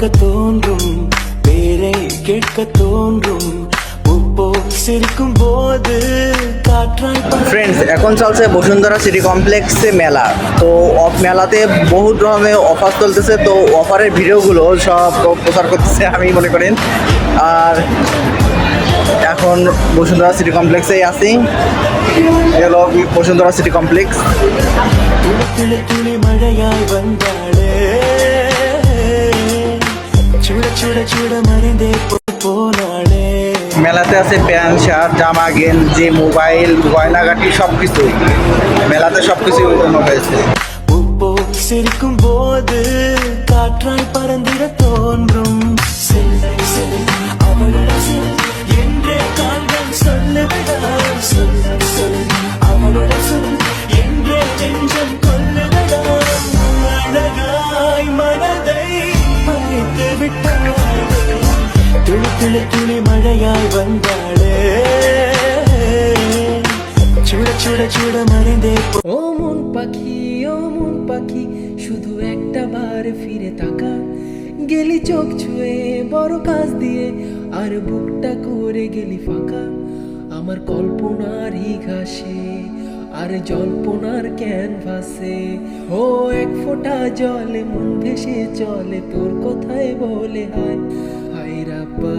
பார்க்க தோன்றும், பேரை கேட்க தோன்றும், உப்போ சிரிக்கும் போது কাটরাই। ফ্রেন্ডস, এখন চলছে বসুন্ধরা সিটি কমপ্লেক্সে মেলা। তো মেলাতে বহুত রকমের অফার চলতেছে, তো অফারের ভিডিওগুলো সব প্রচার করতেছে আমি মনে করেন। আর এখন বসুন্ধরা সিটি কমপ্লেক্সেই আছি, এলো বসুন্ধরা সিটি কমপ্লেক্স। তুলি তুলি মழையாய் வந்தாளே, চুড় চুড় চুড় মরিন্দে পোনাளே। মেলাতে আছে প্যান্ট, শার্ট, জামা, গেঞ্জি, মোবাইল, গয়নাগাটি সব কিছুই মেলাতে সব কিছুই উঠানো হয়েছে। உப்போ சிரிக்கும் போது காற்றாய் பறந்திட தோன்றும், அவளோட சொல் என்றே கால்கள் சொல்லுதடா, அவளோட சொல் என்றே நெஞ்சம் கொல்லுதடா, அழகாய் மனதை பறித்து விட்டாள், துளி துளி துளி மழையாய் வந்தாளே, চুড় চুড় চুড় মরিন্দে। ও মন পাখি, ও মন পাখি, শুধু একটা বার ফিরে তাকা, গেলি চোখ ছুঁয়ে বড় কাজ দিয়ে, আর বুকটা করে গেলি ফাঁকা, আমার কল্পনারই ঘাসে আর জল্পনার ক্যানভাসে। ও এক ফোঁটা জলে মন ভেসে চলে, তোর কথায় বলে হায় হায় রাব্বা।